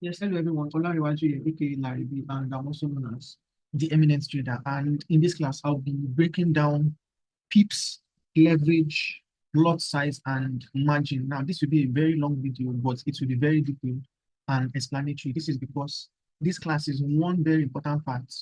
Yes, hello everyone. Olariwaju here, aka Larry B, and I'm also known as the Eminent Trader. And in this class, I'll be breaking down pips, leverage, lot size, and margin. Now, this will be a very long video, but it will be very detailed and explanatory. This is because this class is one very important part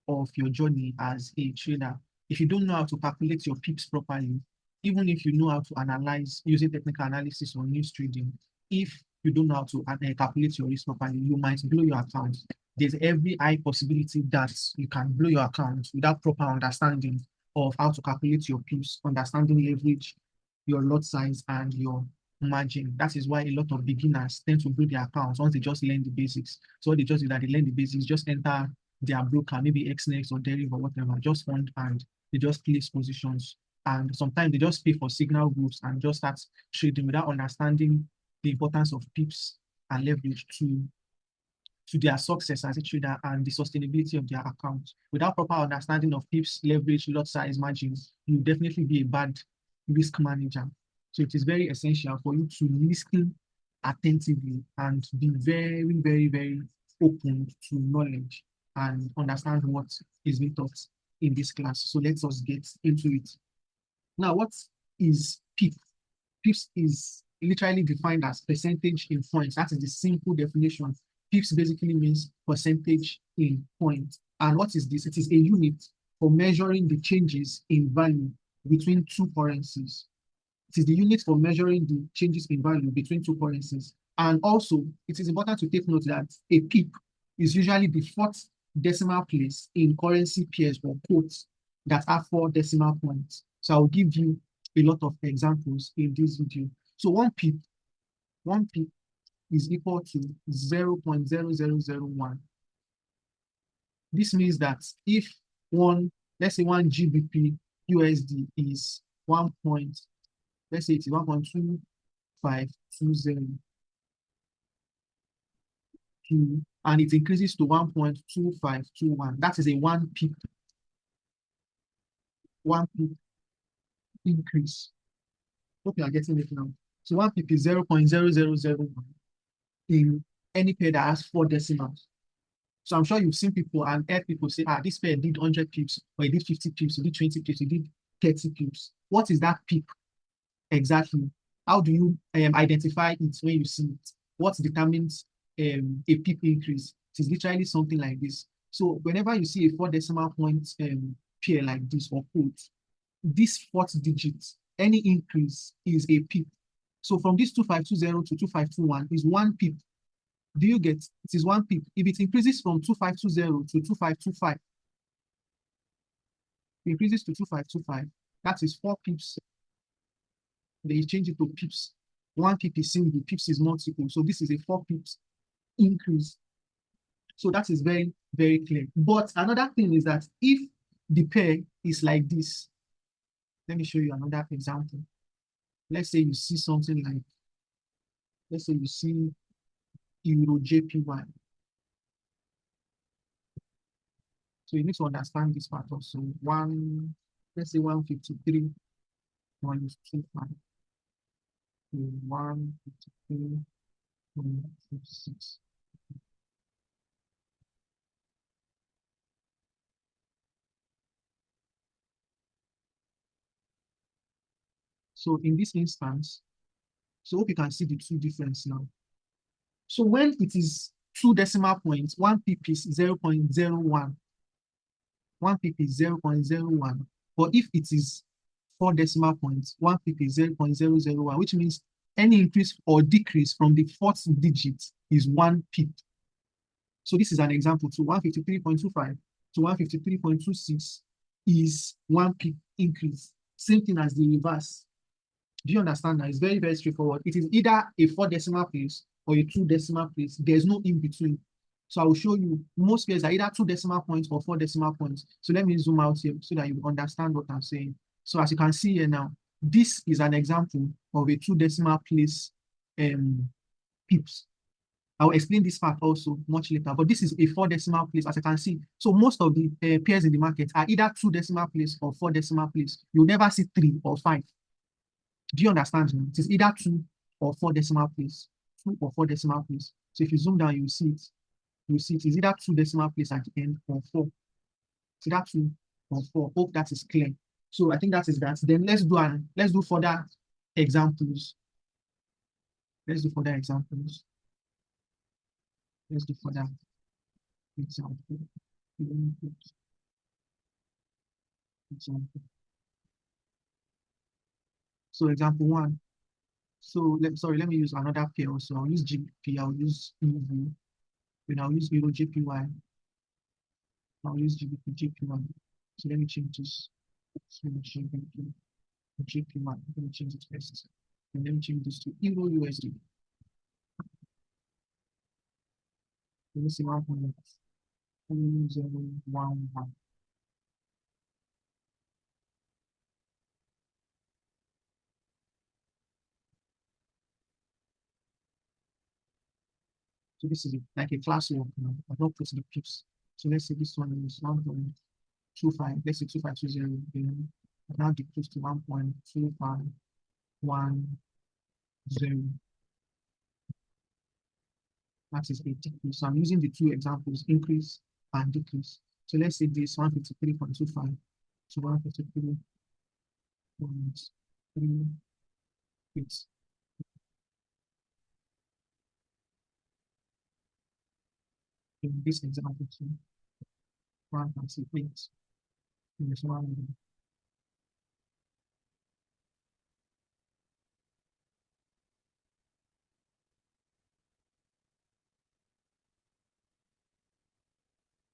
of your journey as a trader. If you don't know how to calculate your pips properly, even if you know how to analyze using technical analysis or news trading, if you don't know how to calculate your risk properly, you might blow your account. There's every high possibility that you can blow your account without proper understanding of how to calculate your pips, understanding leverage, your lot size, and your margin. That is why a lot of beginners tend to blow their accounts once they just learn the basics. So what they just do that they learn the basics, just enter their broker, maybe XNext or Deriv or whatever, just fund and they just place positions. And sometimes they just pay for signal groups and just start trading without understanding the importance of pips and leverage to their success as a trader and the sustainability of their account. Without proper understanding of pips, leverage, lot size, margins, you will definitely be a bad risk manager. So it is very essential for you to listen attentively and be very, very, very open to knowledge and understand what is being taught in this class. So let us get into it. Now, what is PIP? PIPs is literally defined as percentage in points. That is the simple definition. PIPs basically means percentage in points. And what is this? It is a unit for measuring the changes in value between two currencies. It is the unit for measuring the changes in value between two currencies. And also, it is important to take note that a PIP is usually the fourth decimal place in currency pairs or quotes that have 4 decimal points. So I'll give you a lot of examples in this video. So one pip is equal to 0.0001. This means that if let's say one GBP USD is let's say it is 1.2520 and it increases to 1.2521. That is a one pip increase. Hope you are getting it now. So one pip is 0.0001 in any pair that has 4 decimals. So I'm sure you've seen people and heard people say, this pair did 100 pips, or it did 50 pips, it did 20 pips, it did 30 pips. What is that pip exactly? How do you identify it when you see it? What determines a pip increase? It is literally something like this. So whenever you see a 4 decimal point pair like this or code, this fourth digit, any increase is a pip. So from this 2520 to 2521 is 1 pip. Do you get? It is 1 pip. If it increases from 2520 to 2525, it increases to 2525, that is 4 pips. They change it to pips. 1 pip is single, pips is multiple. So this is a 4 pips increase. So that is very, very clear. But another thing is that if the pair is like this, let me show you another example. Let's say you see something like, let's say you see Euro JPY. So you need to understand this part also. Let's say 153, 125, 153, 156. So in this instance, so hope you can see the two difference now. So when it is 2 decimal points, 1 pip is 0.01. 1 pip is 0.01. But if it is 4 decimal points, 1 pip is 0.001, which means any increase or decrease from the fourth digit is 1 pip. So this is an example to 153.25 to 153.26 is 1 pip increase. Same thing as the reverse. Do you understand that? It's very, very straightforward. It is either a 4 decimal place or a 2 decimal place. There's no in between. So I will show you most pairs are either 2 decimal points or 4 decimal points. So let me zoom out here so that you understand what I'm saying. So as you can see here now, this is an example of a 2 decimal place pips. I'll explain this part also much later, but this is a 4 decimal place, as you can see. So most of the pairs in the market are either 2 decimal place or 4 decimal place. You'll never see 3 or 5. Do you understand me? It is either 2 or 4 decimal place. 2 or 4 decimal place. So if you zoom down, you will see it. You will see it is either 2 decimal place at the end or 4. So that 2 or 4. Hope that is clear. So I think that is that. Then let's do further examples. Let's do further examples. Let's do further example. Example. So example 1. So let me use another pair also. I'll use GBP, I'll use EV, then I'll use Euro JPY, I'll use GBP JPY. So let me change this. So let me change it to JPY. Let me change it first. And let me change this to Euro USD. Let me see 1.011. So this is like a class work now. I've not put the pips. So let's say this one is 1.25. Let's say 2520. Then I've now decreased to 1.2510. That is a decrease. So I'm using the two examples, increase and decrease. So let's say this 153.25 to 153.38. In this example, 1.38.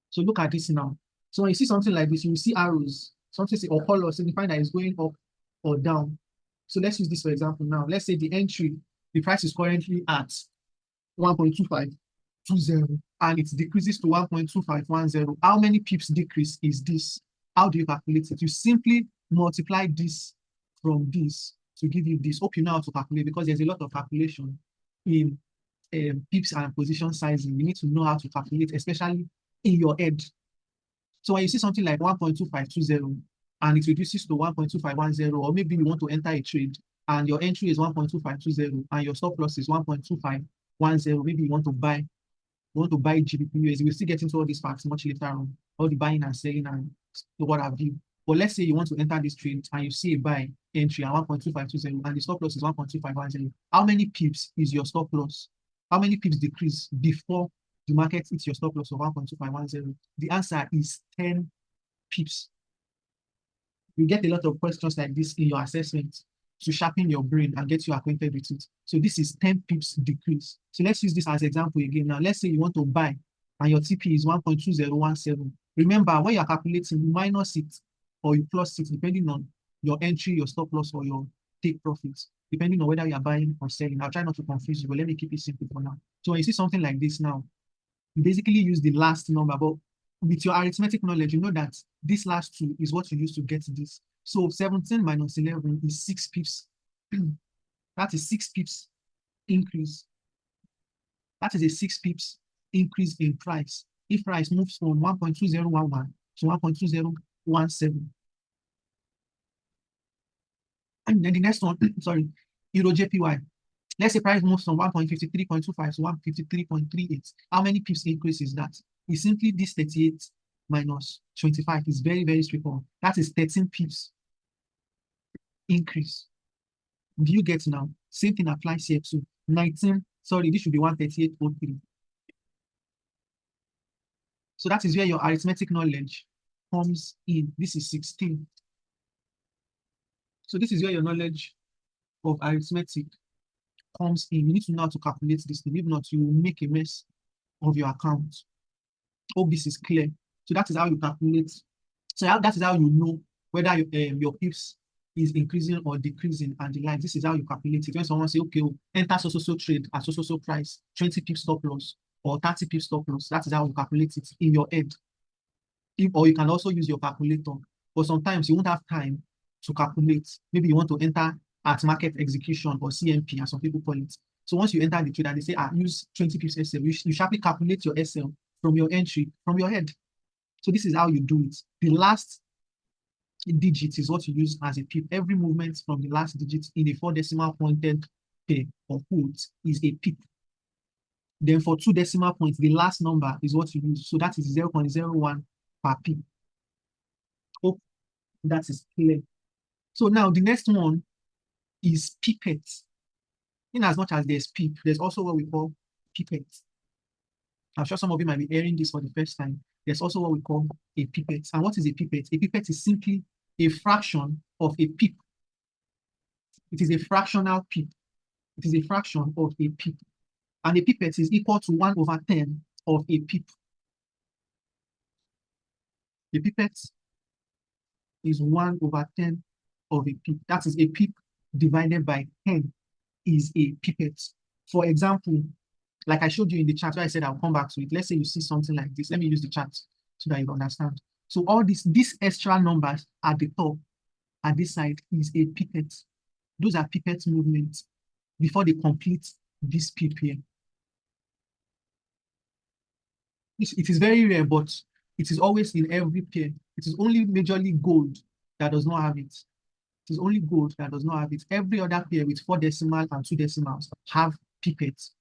So look at this now. So when you see something like this, you will see arrows, something or color signifying that it's going up or down. So let's use this for example now. Let's say the entry, the price is currently at 1.2520 and it decreases to 1.2510. How many pips decrease is this? How do you calculate it? You simply multiply this from this to give you this. Hope you know how to calculate because there's a lot of calculation in pips and position sizing. You need to know how to calculate, especially in your head. So when you see something like 1.2520 and it reduces to 1.2510, or maybe you want to enter a trade and your entry is 1.2520 and your stop loss is 1.2510, maybe you want to buy GBP. We'll still get into all these facts much later on, all the buying and selling and what have you. But let's say you want to enter this trade and you see a buy entry at 1.2520 and the stop loss is 1.2510. How many pips is your stop loss? How many pips decrease before the market hits your stop loss of 1.2510? The answer is 10 pips. You get a lot of questions like this in your assessment to sharpen your brain and get you acquainted with it. So this is 10 pips decrease. So let's use this as example again. Now let's say you want to buy and your TP is 1.2017. Remember, when you're calculating, you minus it or you plus it depending on your entry, your stop loss, or your take profits, depending on whether you're buying or selling. I'll try not to confuse you, but let me keep it simple for now. So when you see something like this now, you basically use the last number, but with your arithmetic knowledge, you know that this last 2 is what you use to get this. So 17 minus 11 is 6 pips. That is 6 pips increase. That is a 6 pips increase in price. If price moves from 1.2011 to 1.2017. And then the next one, sorry, Euro JPY. Let's say price moves from 1.53.25 to 1.53.38. How many pips increase is that? It's simply this 38 minus 25. It's very, very straightforward. That is 13 pips increase. Do you get now? Same thing applies here too. 19, sorry, this should be 138.03. So that is where your arithmetic knowledge comes in. This is 16. So this is where your knowledge of arithmetic comes in. You need to know how to calculate this thing. If not, you will make a mess of your account. Hope this is clear. So that is how you calculate. So that is how you know whether your pips is increasing or decreasing and the like. This is how you calculate it. When someone say, okay, enter so trade at so price, 20 pips stop loss or 30 pips stop loss. That is how you calculate it in your head. Or you can also use your calculator. But sometimes you won't have time to calculate. Maybe you want to enter at market execution or CMP, as some people call it. So once you enter the trade and they say, use 20 pips SL, you sharply calculate your SL from your entry, from your head. So this is how you do it. The last digit is what you use as a pip. Every movement from the last digit in a 4 decimal pointed pair or quote is a pip. Then for 2 decimal points, the last number is what you use. So that is 0.01 per pip. Hope that is clear. So now the next one is pipettes. In as much as there's pip, there's also what we call pipettes. I'm sure some of you might be hearing this for the first time. There's also what we call a pipette. And what is a pipette? A pipette is simply a fraction of a pip. It is a fractional pip. It is a fraction of a pip. And a pipette is equal to 1/10 of a pip. A pipette is 1/10 of a pip. That is a pip divided by 10 is a pipette. For example, like I showed you in the chart where I said I'll come back to it. Let's say you see something like this. Let me use the chart so that you understand. So all these extra numbers at the top, at this side, is a pipette. Those are pipette movements before they complete this pip here. It is very rare, but it is always in every pair. It is only majorly gold that does not have it. It is only gold that does not have it. Every other pair with 4 decimals and 2 decimals have pipettes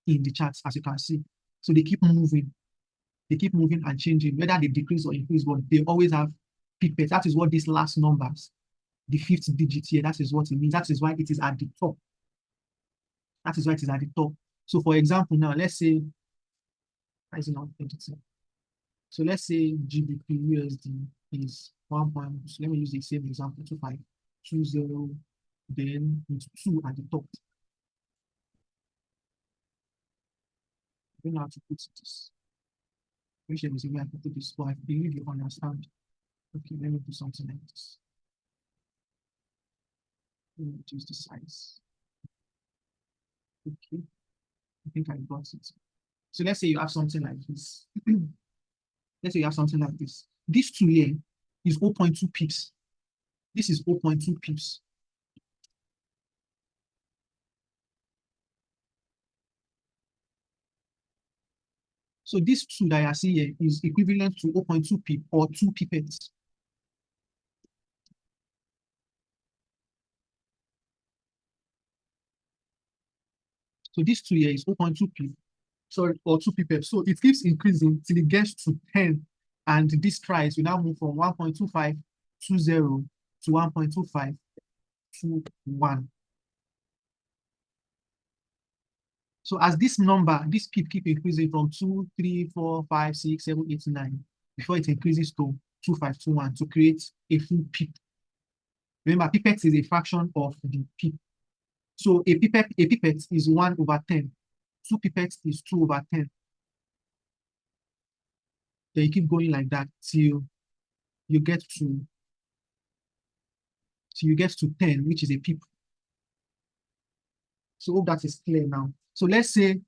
in the charts, as you can see. So they keep moving. They keep moving and changing, whether they decrease or increase, but they always have pipettes. That is what these last numbers, the 5th digit here, that is what it means. That is why it is at the top. That is why it is at the top. So for example, now let's say, so let's say GBP USD is 1 point, so let me use the same example, 2520, then with 2 at the top. I don't know how to put this. Which is the way I can put this, but I believe you understand. Okay, let me do something like this. Let me reduce the size. Okay, I think I got it. So let's say you have something like this. Let's say you have something like this. This 2 here is 0.2 pips. This is 0.2 pips. So this 2 that I see here is equivalent to 0.2 pip or 2 pipettes. So this 2 here is 0.2 pip, sorry, or 2 pipettes. So it keeps increasing till it gets to 10. And this price will now move from 1.2520 to 1.2521. So as this number, this pip keep increasing from 2, 3, 4, 5, 6, 7, 8, 9, before it increases to 2521 to create a full pip. Remember, pipette is a fraction of the pip. So a pipette is 1/10. 2 pipettes is 2/10. Then you keep going like that till you get to 10, which is a pip. So hope that is clear now. So let's say,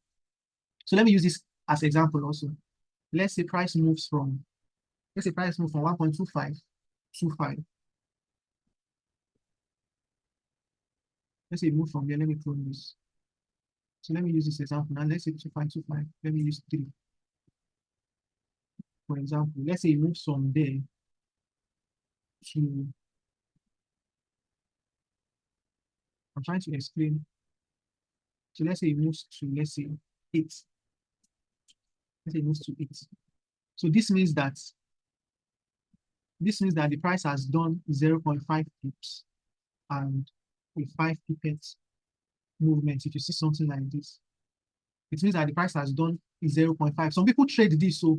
so let me use this as example also. Let's say price moves from 1.2525. Let's say it moves from there. Let me clone this. So let me use this example now. Let's say 2525. Let me use 3. For example, let's say it moves from there to, I'm trying to explain. So let's say it moves to, let's say 8. Let's say it moves to 8. So this means that the price has done 0.5 pips and a 5 pipettes movement. If you see something like this, it means that the price has done 0.5. Some people trade this, so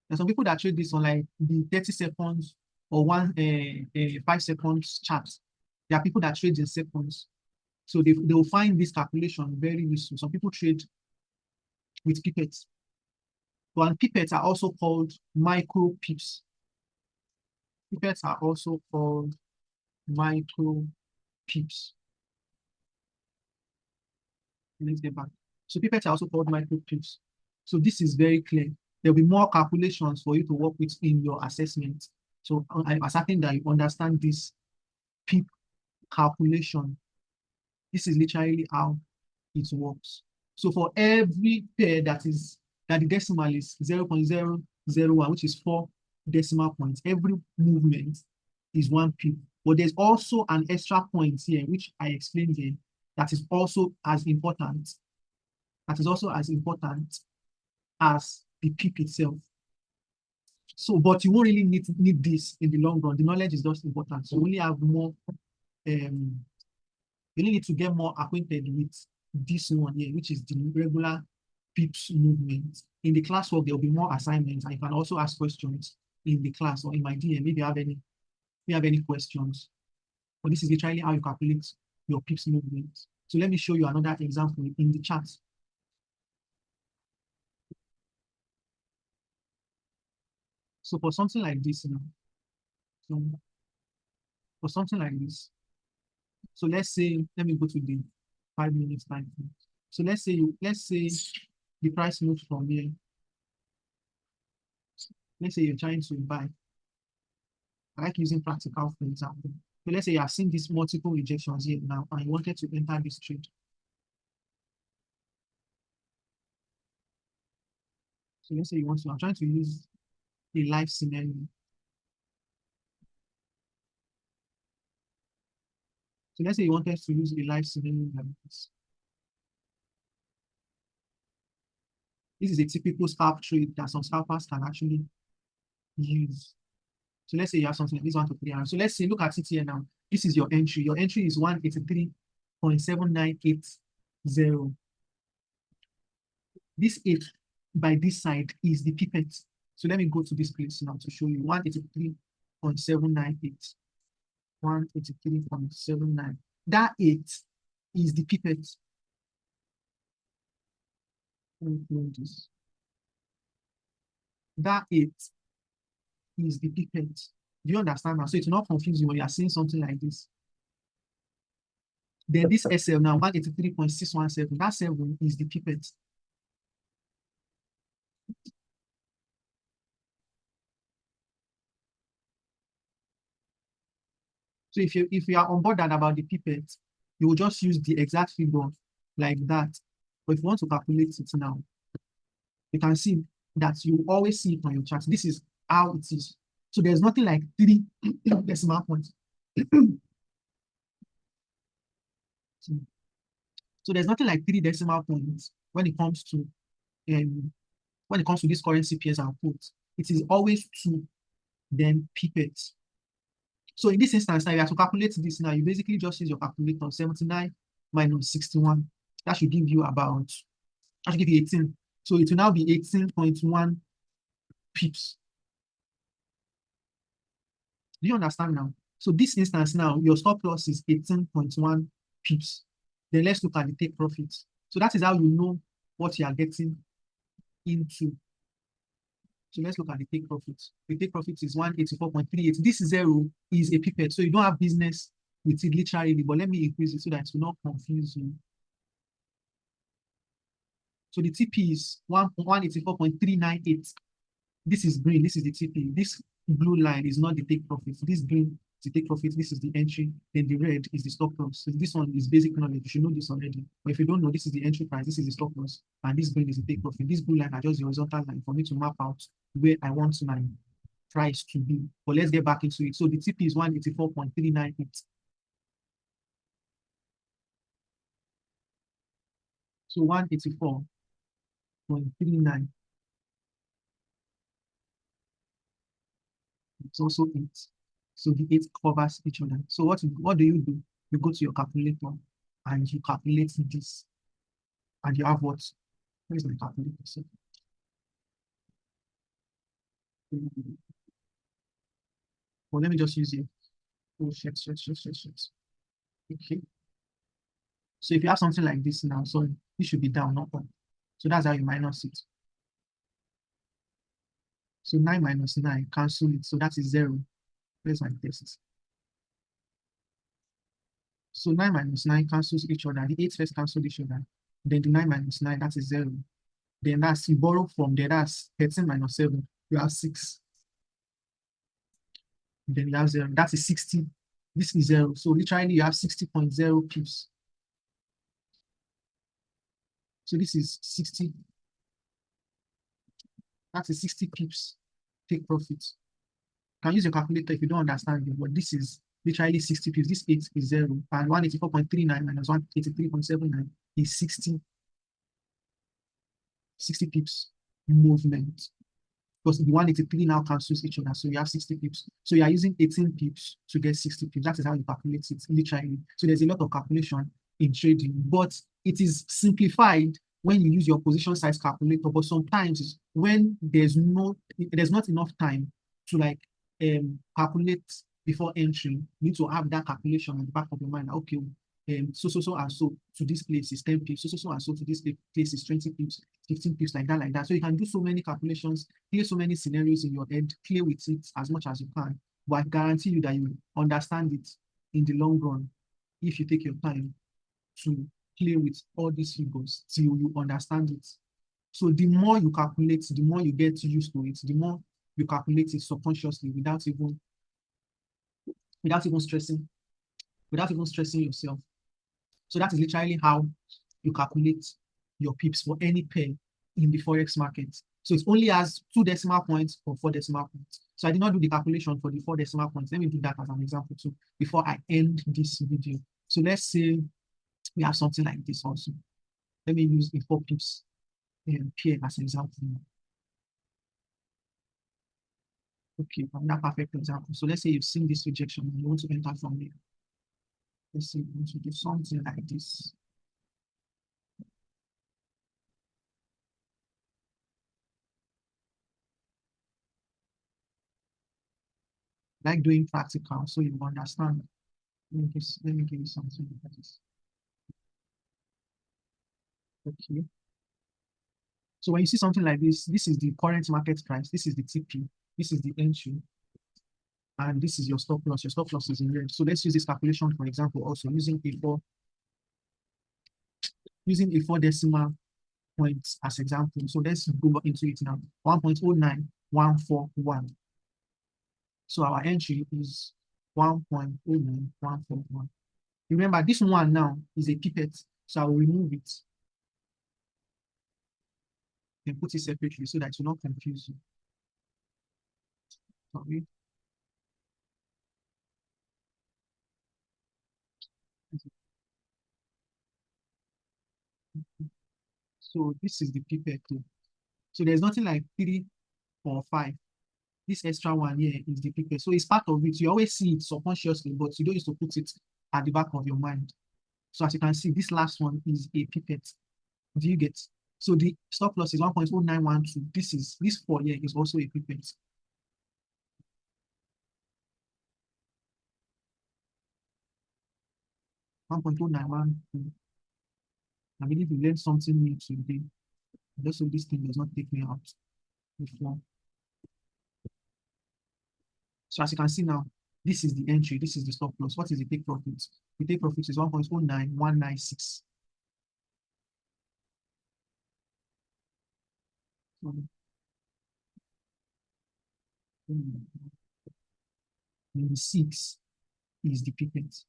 there's some people that trade this on like the 30 seconds or 5 seconds charts. There are people that trade in seconds. So they will find this calculation very useful. Some people trade with pipettes. But pipettes are also called micro pips. Pipettes are also called micro pips. Let's get back. So pipettes are also called micro pips. So this is very clear. There'll be more calculations for you to work with in your assessment. So I'm asserting that you understand this pip calculation. This is literally how it works. So for every pair that the decimal is 0.001, which is 4 decimal points, every movement is 1 pip. But there's also an extra point here, which I explained here, that is also as important. that is also as important as the PIP itself. So, but you won't really need this in the long run. The knowledge is just important. So you only have more, you only need to get more acquainted with this one here, which is the regular PIPs movement. In the classwork, there will be more assignments. I can also ask questions in the class or in my DM if you have any questions. But this is literally how you calculate your PIPs movement. So let me show you another example in the chat. So for something like this now, so for something like this, so let's say, let me go to the 5 minutes time frame. So let's say the price moves from here. Let's say you're trying to buy. I like using practical, for example. So let's say you have seen these multiple rejections here now, and you wanted to enter this trade. So let's say you want to, I'm trying to use a live scenario. So let's say you wanted to use a live scenario like this. This is a typical scalp trade that some scalpers can actually use. So let's say you have something like this 1 to 3. So let's say, look at it here now. This is your entry. Your entry is 183.7980. This 8 by this side is the pipette. So let me go to this place now to show you 183.798. 183.79. That 8 is the pipette. Let me close this. That 8 is the pipette. Do you understand now? So it's not confusing when you are seeing something like this. Then this SL now, 183.617, that 7 is the pipette. So if you are on board about the pipette, you will just use the exact figure like that. But if you want to calculate it now, you can see that you always see it on your chart. This is how it is. So there's nothing like 3 decimal points. So there's nothing like 3 decimal points when it comes to this currency pairs and quotes. It is always 2, then pipettes. So in this instance, now you have to calculate this now. You basically just use your calculator, 79 minus 61. That should give you 18. So it will now be 18.1 pips. Do you understand now? So this instance now, your stop loss is 18.1 pips. Then let's look at the take profits. So that is how you know what you are getting into. So let's look at the take profits. The take profits is 184.38. This 0 is a pipette, so you don't have business with it literally, but let me increase it so that it will not confuse you. So the TP is 184.398. This is green, this is the TP. This blue line is not the take profit. This green is the take profit, this is the entry, then the red is the stop loss. So this one is basic knowledge. You should know this already. But if you don't know, this is the entry price, this is the stop loss, and this green is the take profit. This blue line are just the horizontal line for me to map out where I want my price to be. But let's get back into it. So the TP is 184.398. So 184.39. It's also 8. So the 8 covers each other. So what do? You go to your calculator and you calculate this. And you have what? Where's my calculator? So, well, let me just use it. Oh, shit. Okay. So if you have something like this now, so it should be down, not up. So that's how you minus it. So 9 minus 9, cancel it. So that is 0. Where's my test? So 9 minus 9 cancels each other. The 8 first cancel each other. Then the 9 minus 9, that is 0. Then that's, you borrow from there, that's 13 minus 7. You have 6. Then you have 0. That is 60. This is 0. So literally you have 60.0 pips. So this is 60. That is 60 pips. Take profit. You can use your calculator if you don't understand it, but this is literally 60 pips. This 8 is 0. And 184.39 minus 183.79 is 60. 60 pips movement. Because the 183 now cancels each other. So you have 60 pips. So you are using 18 pips to get 60 pips. That is how you calculate it, literally. So there's a lot of calculation in trading, but it is simplified when you use your position size calculator. But sometimes when there's not enough time to like calculate before entering, you need to have that calculation in the back of your mind. Okay, so and so to this place is 10 pips, so and so to this place is 20 pips, 15 pips, like that, like that. So you can do so many calculations, clear so many scenarios in your head, clear with it as much as you can. But I guarantee you that you will understand it in the long run if you take your time to play with all these figures till you understand it. So the more you calculate, the more you get used to it, the more you calculate it subconsciously without even stressing, without even stressing yourself. So that is literally how you calculate your pips for any pair in the Forex market. So it only has 2 decimal points or 4 decimal points. So I did not do the calculation for the 4 decimal points. Let me do that as an example too before I end this video. So let's say we have something like this also. Let me use a 4 pips pair as an example. Okay, another perfect example. So let's say you've seen this rejection and you want to enter from here. Let's say you want to do something like this. Like doing practical, so you understand. Let me give you something like this. Okay. So when you see something like this, this is the current market price, this is the TP, this is the entry, and this is your stop loss. Your stop loss is in red. So let's use this calculation, for example, also using a 4 decimal points as example. So let's go into it now. 1.09141. So our entry is 1.09141. Remember, this one now is a pipette, so I will remove it and put it separately so that it will not confuse you. Sorry. So this is the pipette too. So there's nothing like 3 or 5. This extra one here is the pipette. So it's part of it. You always see it subconsciously, but you don't used to put it at the back of your mind. So as you can see, this last one is a pipette. Do you get? So the stop loss is 1.0912. This 4 here is also a pipette. One point oh nine one two. I believe we learned something new today. Just so this thing does not take me out before. So as you can see now, this is the entry, this is the stop loss. What is the take profit? The take profit is 1.09196. Maybe 6 is the pipette.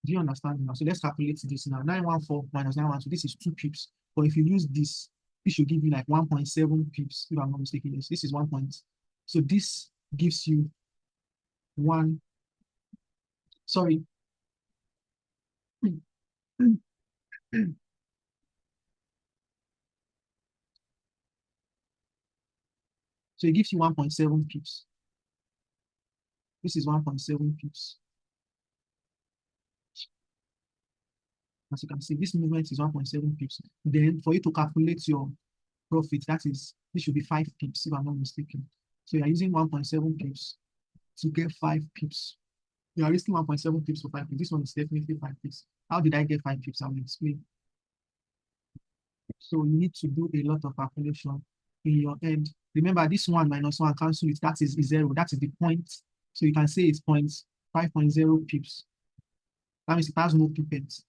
Do you understand now? So let's calculate this now. 914 minus 912, this is 2 pips. But if you use this should give you like 1.7 pips, if I'm not mistaken. Yes, this is 1 point. So this gives you one, sorry. So it gives you 1.7 pips. This is 1.7 pips. As you can see, this movement is 1.7 pips. Then for you to calculate your profit, this should be 5 pips, if I'm not mistaken. So you are using 1.7 pips to get 5 pips. You are risking 1.7 pips for 5 pips. This one is definitely 5 pips. How did I get 5 pips? I will explain. So you need to do a lot of calculation in your head. Remember, this 1 minus 1 cancel it. That is 0. That is the point. So you can say it's 5.0 pips. That means it has no pipettes.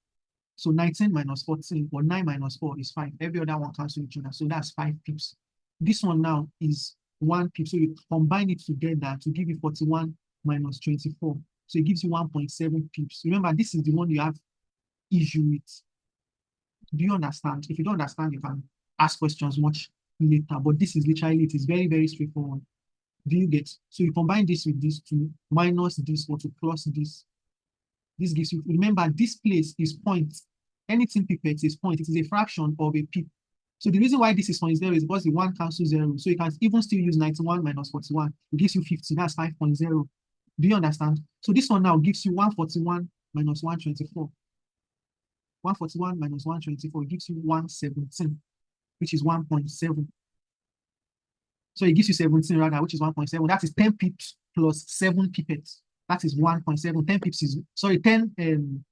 So 19 minus 14 or 9 minus 4 is 5. Every other one cancel each other. So that's 5 pips. This one now is 1 pip. So you combine it together to give you 41 minus 24. So it gives you 1.7 pips. Remember, this is the one you have issue with. Do you understand? If you don't understand, you can ask questions much later. But this is literally, it is very, very straightforward. Do you get? So you combine this with this to minus this or to plus this. This gives you, remember, this place is point. anything pipettes is point. It is a fraction of a pip. So the reason why this is 0.0 is because the 1 cancels 0. So you can even still use 91 minus 41. It gives you 50. That's 5.0. Do you understand? So this one now gives you 141 minus 124. 141 minus 124 gives you 117, which is 1.7. So it gives you 17 rather, which is 1.7. That is 10 pips plus 7 pipettes. That is 1.7. 10 pips is, sorry, 10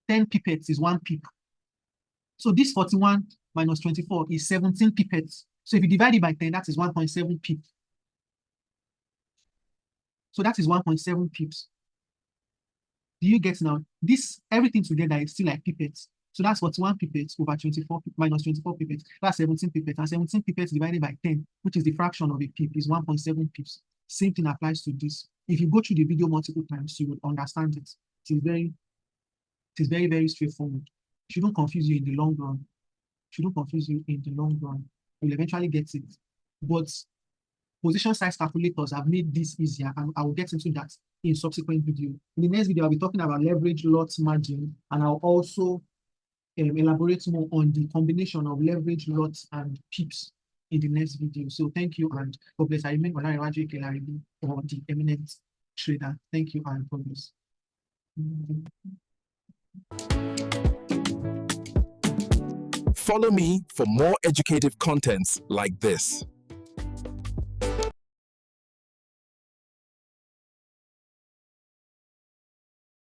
pipettes is 1 pip. So this 41 minus 24 is 17 pipettes. So if you divide it by 10, that is 1.7 pip. So that is 1.7 pips. Do you get now? This, everything together is still like pipettes. So that's 41 pipettes over 24 minus 24 pipettes. That's 17 pipettes. And 17 pipettes divided by 10, which is the fraction of a pip, is 1.7 pips. Same thing applies to this. If you go through the video multiple times, you would understand it. It is very, very straightforward. It shouldn't confuse you in the long run. It shouldn't confuse you in the long run. You'll eventually get it. But position size calculators have made this easier, and I will get into that in subsequent video. In the next video, I'll be talking about leverage lot margin, and I'll also elaborate more on the combination of leverage lots and pips in the next video. So thank you, and God bless. I remain Olariwaju Ekelaribi, or the eminent trader. Thank you, and God bless. Follow me for more educative contents like this.